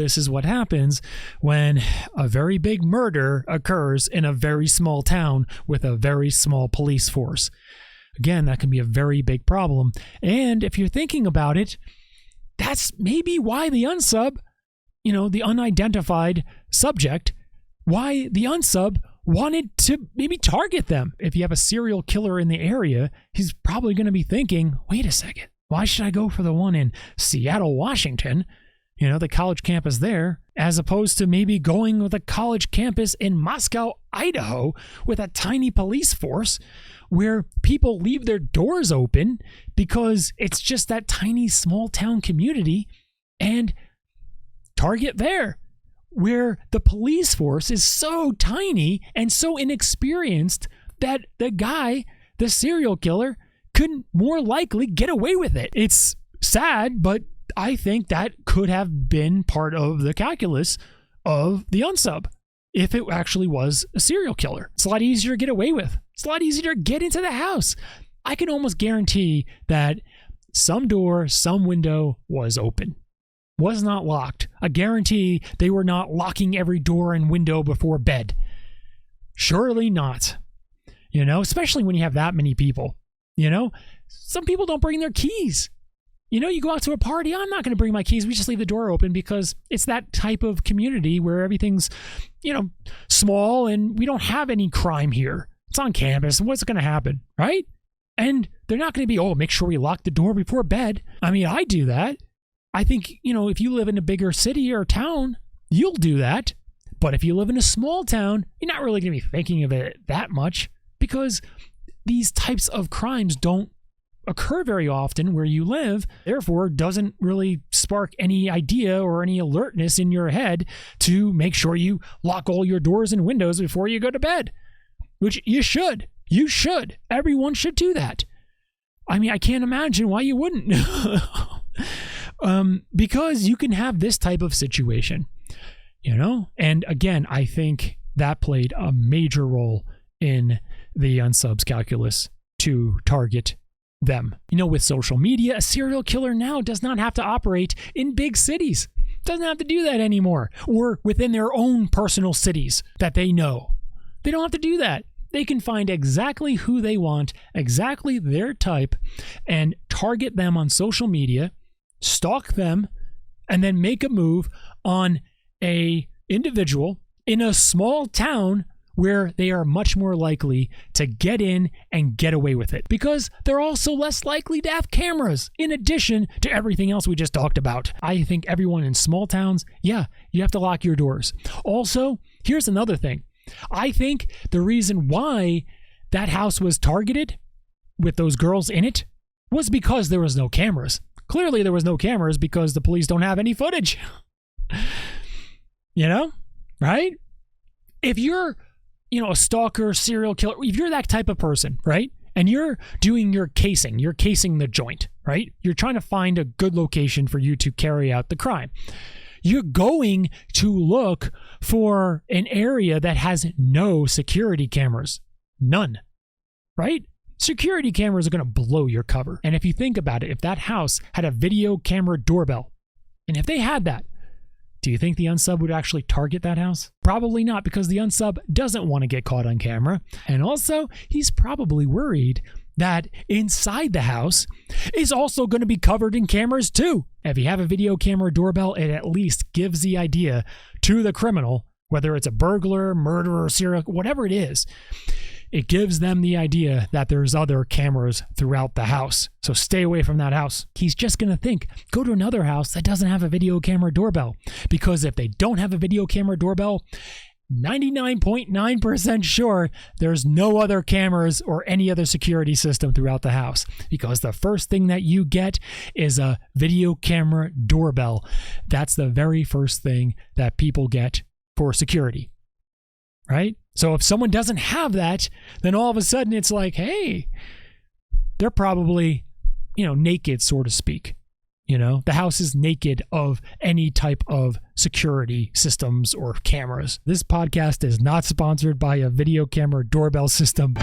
this is what happens when a very big murder occurs in a very small town with a very small police force. Again, that can be a very big problem. And if you're thinking about it, that's maybe why the unsub, the unidentified subject, why the unsub wanted to maybe target them. If you have a serial killer in the area, he's probably going to be thinking, wait a second, why should I go for the one in Seattle, Washington, the college campus there, as opposed to maybe going with a college campus in Moscow, Idaho, with a tiny police force where people leave their doors open because it's just that tiny small town community, and target there, where the police force is so tiny and so inexperienced that the serial killer, couldn't more likely get away with it. It's sad, but I think that could have been part of the calculus of the unsub if it actually was a serial killer. It's a lot easier to get away with. It's a lot easier to get into the house. I can almost guarantee that some door, some window was open, was not locked. I guarantee they were not locking every door and window before bed. Surely not. Especially when you have that many people. Some people don't bring their keys. You go out to a party, I'm not going to bring my keys. We just leave the door open because it's that type of community where everything's, small and we don't have any crime here. It's on campus. What's going to happen, right? And they're not going to be, make sure we lock the door before bed. I mean, I do that. I think, if you live in a bigger city or town, you'll do that. But if you live in a small town, you're not really going to be thinking of it that much because these types of crimes don't occur very often where you live, therefore doesn't really spark any idea or any alertness in your head to make sure you lock all your doors and windows before you go to bed, which you should. You should. Everyone should do that. I mean, I can't imagine why you wouldn't. Because you can have this type of situation, and again, I think that played a major role in the unsubs calculus to target them. With social media, a serial killer now does not have to operate in big cities. Doesn't have to do that anymore, or within their own personal cities that they know. They don't have to do that. They can find exactly who they want, exactly their type, and target them on social media, stalk them, and then make a move on a individual in a small town where they are much more likely to get in and get away with it because they're also less likely to have cameras in addition to everything else we just talked about. I think everyone in small towns, you have to lock your doors. Also, here's another thing. I think the reason why that house was targeted with those girls in it was because there was no cameras. Clearly there was no cameras because the police don't have any footage. Right? If you're a stalker, serial killer, if you're that type of person, right? And you're doing you're casing the joint, right? You're trying to find a good location for you to carry out the crime. You're going to look for an area that has no security cameras. None, right? Security cameras are going to blow your cover. And if you think about it, if that house had a video camera doorbell, and if they had that, do you think the unsub would actually target that house? Probably not, because the unsub doesn't want to get caught on camera. And also, he's probably worried that inside the house is also going to be covered in cameras too. If you have a video camera doorbell, it at least gives the idea to the criminal, whether it's a burglar, murderer, serial, whatever it is, it gives them the idea that there's other cameras throughout the house. So stay away from that house. He's just going to think, go to another house that doesn't have a video camera doorbell. Because if they don't have a video camera doorbell, 99.9% sure there's no other cameras or any other security system throughout the house. Because the first thing that you get is a video camera doorbell. That's the very first thing that people get for security. Right? So if someone doesn't have that, then all of a sudden it's like, hey, they're probably, naked, so to speak. The house is naked of any type of security systems or cameras. This podcast is not sponsored by a video camera doorbell system.